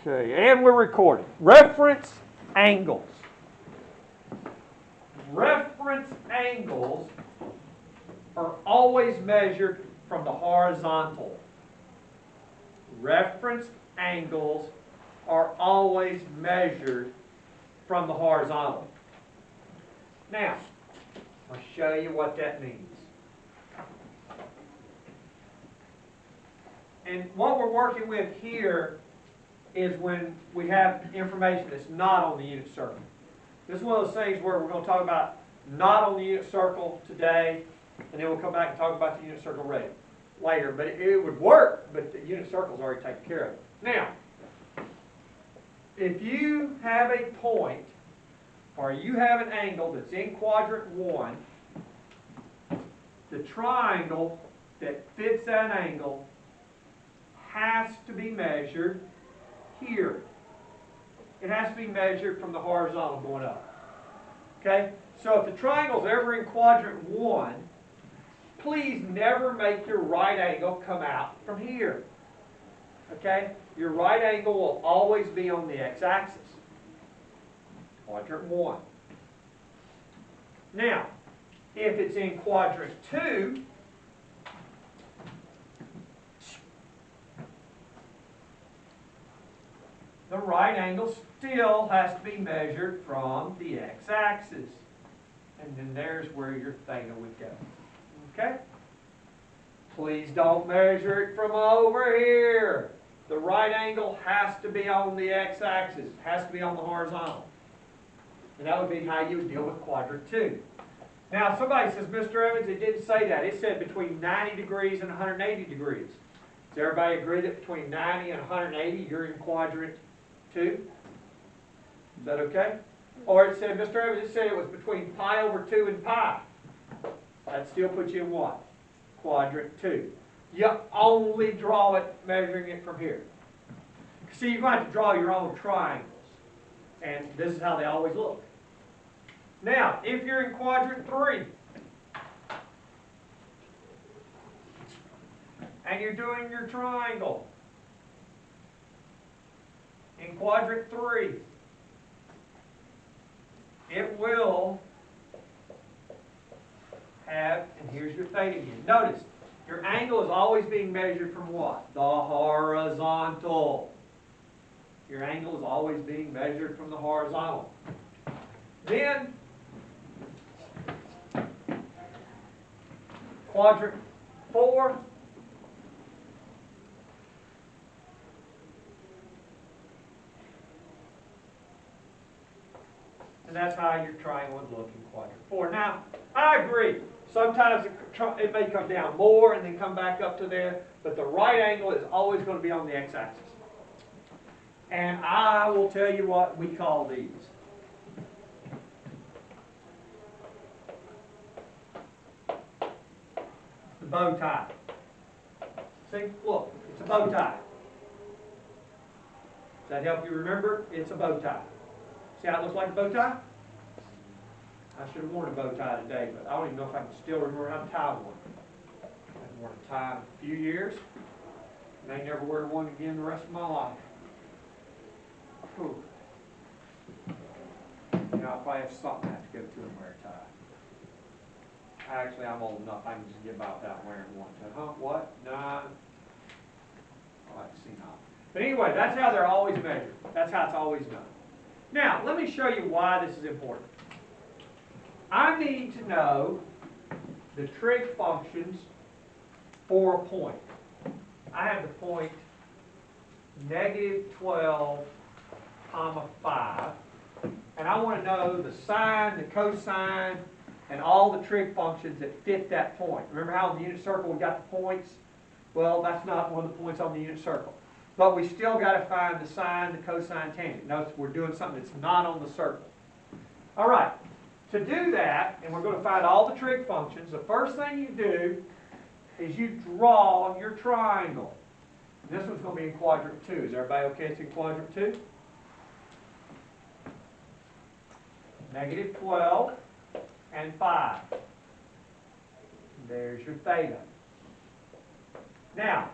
Okay, and we're recording. Reference angles. Reference angles are always measured from the horizontal. Reference angles are always measured from the horizontal. Now, I'll show you what that means. And what we're working with here is when we have information that's not on the unit circle. This is one of those things where we're going to talk about not on the unit circle today, and then we'll come back and talk about the unit circle later. But it would work, but the unit circle's already taken care of it. Now, if you have a point, or you have an angle that's in quadrant 1, the triangle that fits that angle has to be measured here. It has to be measured from the horizontal going up. Okay? So if the triangle's ever in quadrant 1, please never make your right angle come out from here. Okay? Your right angle will always be on the x-axis. Quadrant 1. Now, if it's in quadrant 2, the right angle still has to be measured from the x-axis. And then there's where your theta would go. Okay? Please don't measure it from over here. The right angle has to be on the x-axis. It has to be on the horizontal. And that would be how you would deal with quadrant 2. Now, somebody says, Mr. Evans, it didn't say that. It said between 90 degrees and 180 degrees. Does everybody agree that between 90 and 180, you're in quadrant 2? Is that okay? Or it said, Mr. Evans, it said it was between pi over 2 and pi. That still puts you in what? Quadrant 2. You only draw it measuring it from here. See, you're going to have to draw your own triangles. And this is how they always look. Now, if you're in quadrant 3, and you're doing your triangle, in quadrant 3, it will have, and here's your theta again. Notice, your angle is always being measured from what? The horizontal. Your angle is always being measured from the horizontal. Then, quadrant 4, and that's how your triangle would look in quadrant 4. Now, I agree. Sometimes it may come down more and then come back up to there, but the right angle is always going to be on the x-axis. And I will tell you what we call these. The bow tie. See, look, it's a bow tie. Does that help you remember? It's a bow tie. See how it looks like a bow tie? I should have worn a bow tie today, but I don't even know if I can still remember how to tie one. I haven't worn a tie in a few years. May never wear one again the rest of my life. Whew. You know, if I have something I have to go to and wear a tie. Actually, I'm old enough, I can just get by without wearing one. So, huh? What? Nah. I'll have to see now. But anyway, that's how they're always measured. That's how it's always done. Now, let me show you why this is important. I need to know the trig functions for a point. I have the point -12, 5, and I want to know the sine, the cosine, and all the trig functions that fit that point. Remember how in the unit circle we got the points? Well, that's not one of the points on the unit circle. But we still got to find the sine, the cosine, tangent. Notice we're doing something that's not on the circle. All right. To do that, and we're going to find all the trig functions, the first thing you do is you draw your triangle. And this one's going to be in quadrant 2. Is everybody okay it's in quadrant 2? -12 and 5. There's your theta. Now,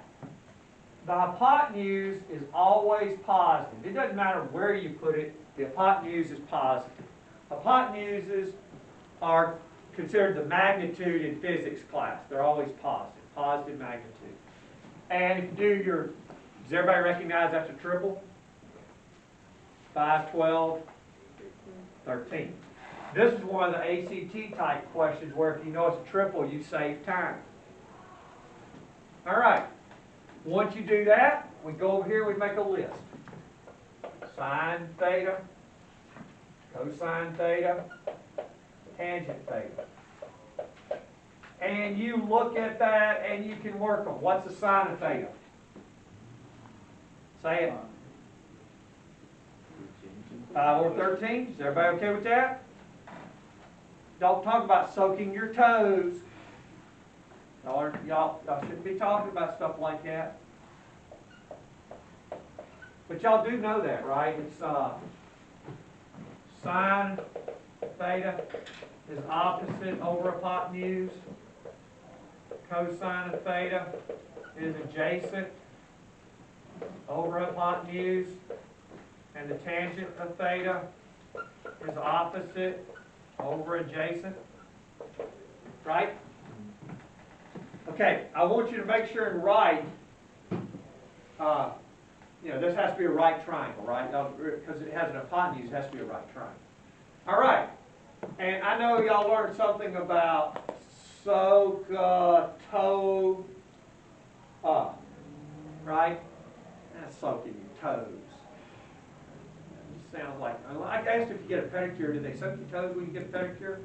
the hypotenuse is always positive. It doesn't matter where you put it, the hypotenuse is positive. Hypotenuses are considered the magnitude in physics class. They're always positive, positive magnitude. And if you do your, does everybody recognize that's a triple? 5, 12, 13. This is one of the ACT type questions where if you know it's a triple, you save time. All right. Once you do that, we go over here, we make a list. Sine theta, cosine theta, tangent theta. And you look at that and you can work them. What's the sine of theta? Say it. 5 over 13. Is everybody okay with that? Don't talk about soaking your toes. Y'all shouldn't be talking about stuff like that. But y'all do know that, right? It's sine theta is opposite over hypotenuse. Cosine of theta is adjacent over hypotenuse. And the tangent of theta is opposite over adjacent. Right? Okay, I want you to make sure and write, this has to be a right triangle, right? Because it has an hypotenuse, it has to be a right triangle. All right, and I know y'all learned something about toe up, right? That's soaking your toes. It sounds like, I asked if you get a pedicure, did they soak your toes when you get a pedicure?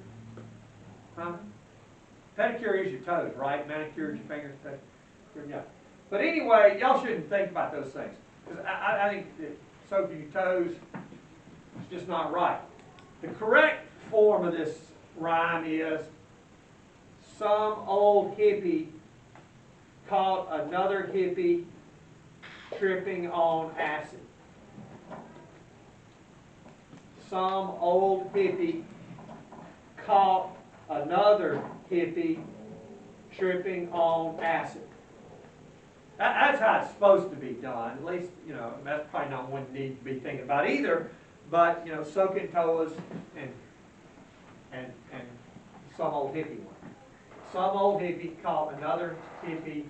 Huh? Pedicure is your toes, right? Manicure is your fingers, pedicure, yeah. But anyway, y'all shouldn't think about those things. Because I think that soaking your toes is just not right. The correct form of this rhyme is, some old hippie caught another hippie tripping on acid. Some old hippie caught another hippie tripping on acid. That's how it's supposed to be done. At least, that's probably not one you need to be thinking about either. But, soaking toes and some old hippie one. Some old hippie caught another hippie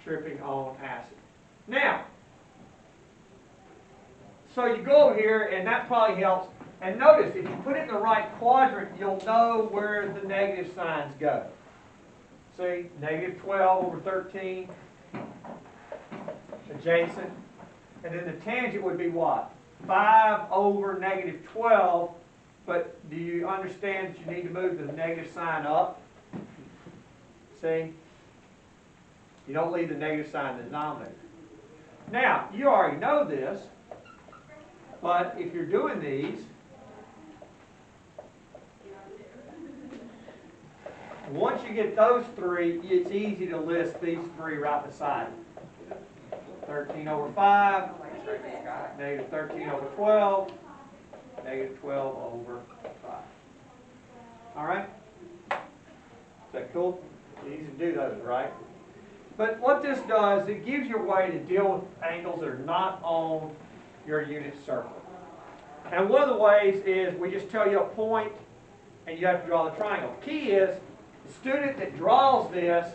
tripping on acid. Now, so you go over here, and that probably helps. And notice, if you put it in the right quadrant, you'll know where the negative signs go. See, negative 12 over 13, adjacent. And then the tangent would be what? 5 over negative 12. But do you understand that you need to move the negative sign up? See? You don't leave the negative sign in the denominator. Now, you already know this, but if you're doing these, once you get those three, it's easy to list these three right beside it. 13 over 5, negative 13 over 12, negative 12 over 5. All right? Is that cool? Easy to do those, right? But what this does, it gives you a way to deal with angles that are not on your unit circle. And one of the ways is we just tell you a point and you have to draw the triangle. Key is the student that draws this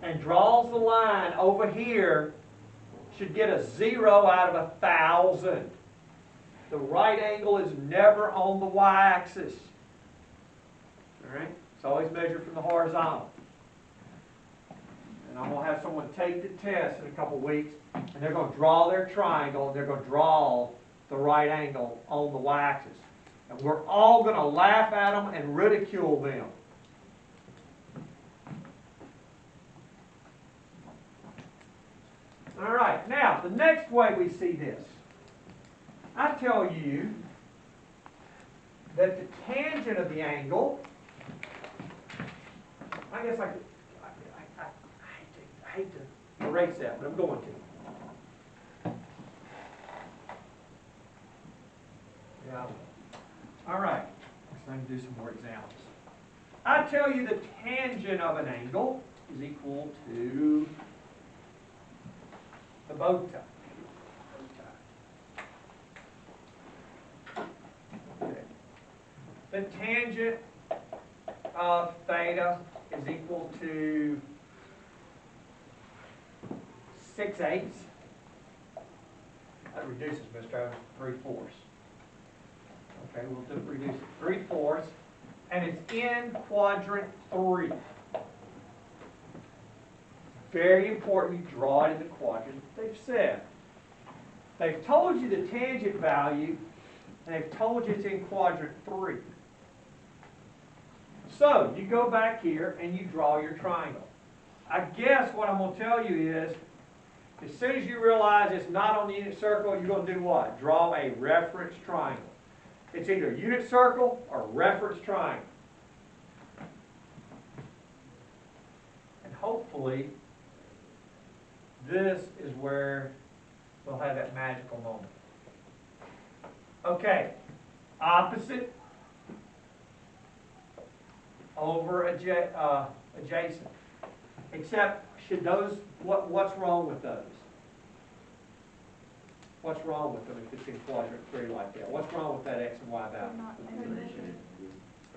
and draws the line over here should get a 0 out of 1,000. The right angle is never on the y-axis. All right? It's always measured from the horizontal. And I'm going to have someone take the test in a couple weeks, and they're going to draw their triangle, and they're going to draw the right angle on the y-axis. And we're all going to laugh at them and ridicule them. All right, now, the next way we see this. I tell you that the tangent of the angle, I guess I hate to erase that, but I'm going to. Yeah. All right, so I can do some more examples. I tell you the tangent of an angle is equal to bow tie. Okay. The tangent of theta is equal to 6/8. That reduces, Mr. Evans, 3/4. Okay, we'll reduce it 3/4, and it's in quadrant 3. Very important you draw it in the quadrant they've said. They've told you the tangent value, and they've told you it's in quadrant 3. So, you go back here and you draw your triangle. I guess what I'm going to tell you is, as soon as you realize it's not on the unit circle, you're going to do what? Draw a reference triangle. It's either unit circle or reference triangle. And hopefully, this is where we'll have that magical moment. Okay, opposite over adjacent. Except, should those, what's wrong with those? What's wrong with them if it's in quadrant 3 like that? What's wrong with that x and y value?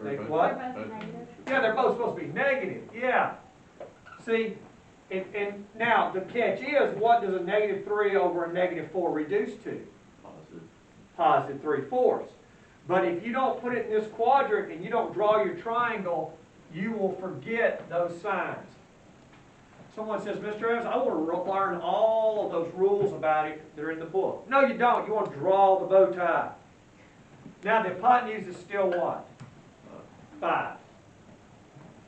They what? Yeah, they're both supposed to be negative. Yeah. See, and now the catch is, what does a -3 over a -4 reduce to? Positive 3/4. But if you don't put it in this quadrant and you don't draw your triangle, you will forget those signs. Someone says, Mr. Evans, I want to learn all of those rules about it that are in the book. No, you don't. You want to draw the bow tie. Now, the hypotenuse is still what? 5.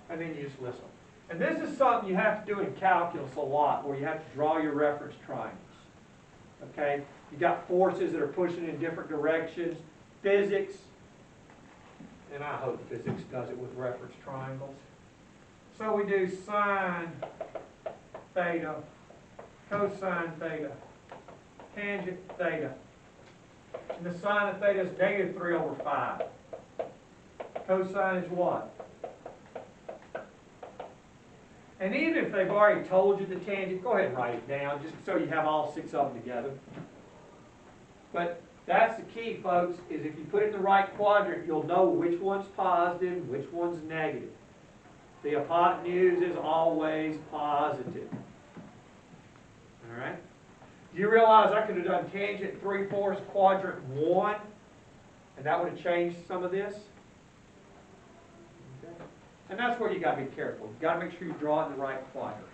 And then you just listen. And this is something you have to do in calculus a lot, where you have to draw your reference triangles. Okay? You got forces that are pushing in different directions. Physics, and I hope physics does it with reference triangles. So we do sine theta, cosine theta, tangent theta. And the sine of theta is -3 over 5. Cosine is what? And even if they've already told you the tangent, go ahead and write it down, just so you have all 6 of them together. But that's the key, folks, is if you put it in the right quadrant, you'll know which one's positive, which one's negative. The hypotenuse is always positive. All right? Do you realize I could have done tangent 3/4 quadrant 1, and that would have changed some of this? Okay. And that's where you got to be careful. You've got to make sure you draw it in the right quadrant.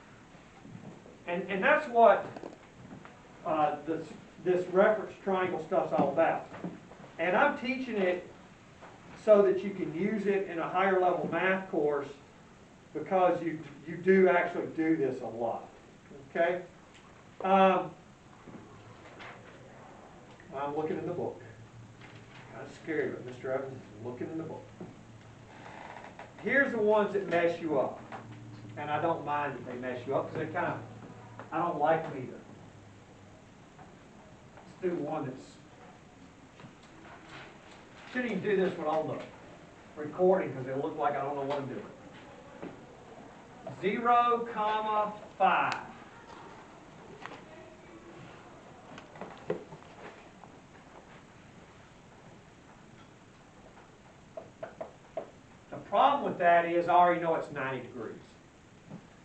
And that's what this reference triangle stuff's all about. And I'm teaching it so that you can use it in a higher level math course, because you do actually do this a lot. Okay? I'm looking in the book. Kind of scary, but Mr. Evans is looking in the book. Here's the ones that mess you up. And I don't mind that they mess you up, because they kind of, I don't like them either. Do one that's, shouldn't even do this one on the recording, because it'll look like I don't know what I'm doing. 0,5. The problem with that is I already know it's 90 degrees.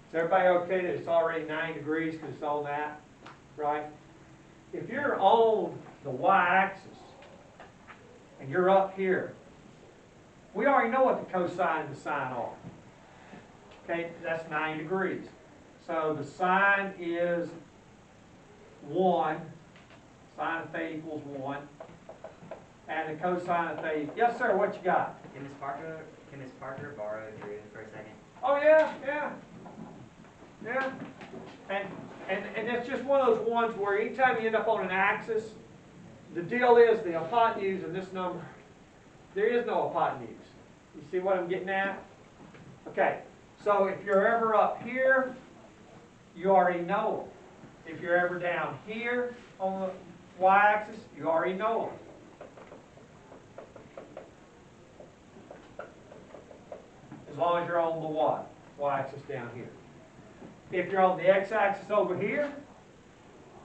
Is everybody okay that it's already 90 degrees because it's on that, right? If you're on the y-axis and you're up here, we already know what the cosine and the sine are. Okay, that's 90 degrees. So the sine is 1. Sine of theta equals 1. And the cosine of theta, yes sir, what you got? Can Miss Parker borrow Drew for a second? Oh yeah, yeah. Yeah. And it's just one of those ones where anytime you end up on an axis, the deal is the hypotenuse and this number, there is no hypotenuse. You see what I'm getting at? Okay, so if you're ever up here, you already know them. If you're ever down here on the y-axis, you already know them. As long as you're on the y-axis down here. If you're on the x-axis over here,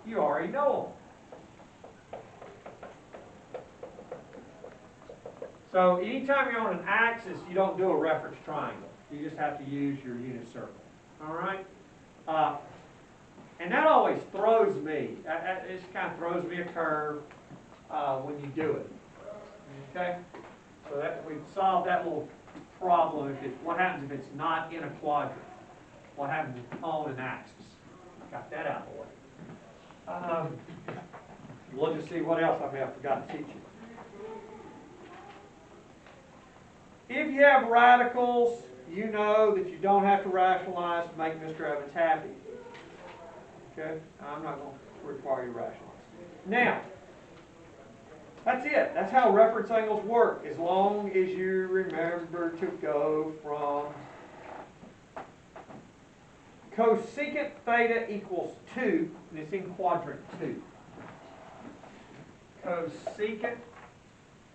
You already know them. So anytime you're on an axis, you don't do a reference triangle. You just have to use your unit circle. All right? And that always throws me. It just kind of throws me a curve when you do it. Okay? So that we've solved that little problem. What happens if it's not in a quadrant? What happens if it's on an axis? Got that out of the way. We'll just see what else I may have forgotten to teach you. If you have radicals, you know that you don't have to rationalize to make Mr. Evans happy. Okay? I'm not going to require you to rationalize. Now, that's it. That's how reference angles work, as long as you remember to go from cosecant theta equals 2, and it's in quadrant 2. Cosecant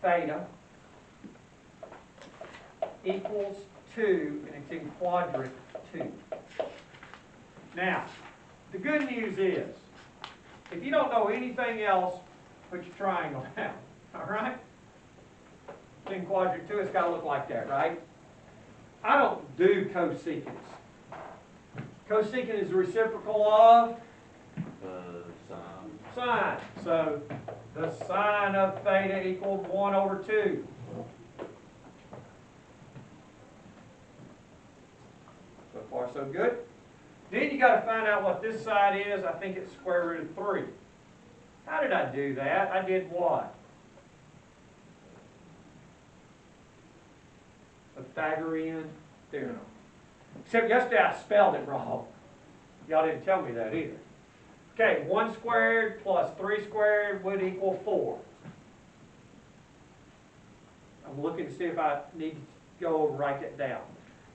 theta equals 2, and it's in quadrant 2. Now, the good news is, if you don't know anything else, put your triangle down. All right? It's in quadrant 2, it's got to look like that, right? I don't do cosecants. Cosecant is the reciprocal of sine. So the sine of theta equals 1 over 2. So far, so good. Then you got to find out what this side is. I think it's square root of 3. How did I do that? I did what? Pythagorean theorem. Except yesterday I spelled it wrong. Y'all didn't tell me that either. Okay, 1 squared plus 3 squared would equal 4. I'm looking to see if I need to go write that down.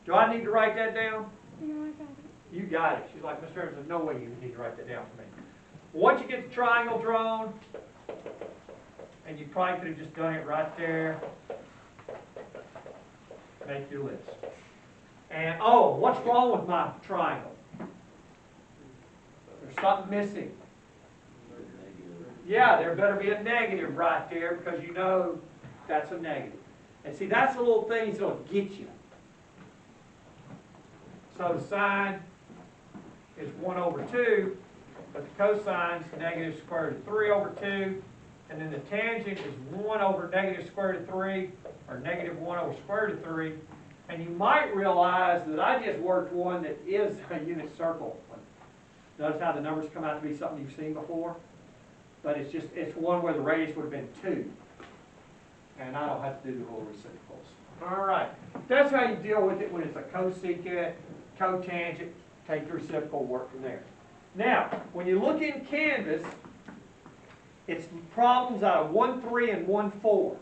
Do I need to write that down? No, I got it. You got it. She's like, Mr. Evans, there's no way you need to write that down for me. Once you get the triangle drawn, and you probably could have just done it right there, make your list. And, oh, what's wrong with my triangle? There's something missing. Yeah, there better be a negative right there because you know that's a negative. And see, that's the little things that'll get you. So the sine is 1 over 2, but the cosine's negative square root of 3 over 2, and then the tangent is 1 over negative square root of 3, or negative 1 over square root of 3. And you might realize that I just worked one that is a unit circle. Notice how the numbers come out to be something you've seen before? But it's one where the radius would have been 2. And I don't have to do the whole reciprocals. All right. That's how you deal with it when it's a cosecant, cotangent, take the reciprocal, work from there. Now, when you look in Canvas, it's problems out of 1-3 and 1-4.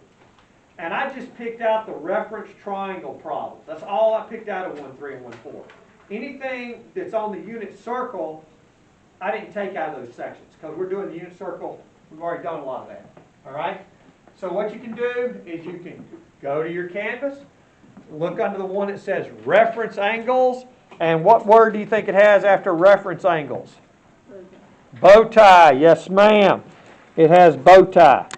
And I just picked out the reference triangle problems. That's all I picked out of 1-3 and 1-4. Anything that's on the unit circle, I didn't take out of those sections because we're doing the unit circle. We've already done a lot of that. All right? So what you can do is you can go to your Canvas, look under the one that says reference angles, and what word do you think it has after reference angles? Bow tie. Yes, ma'am. It has bow tie.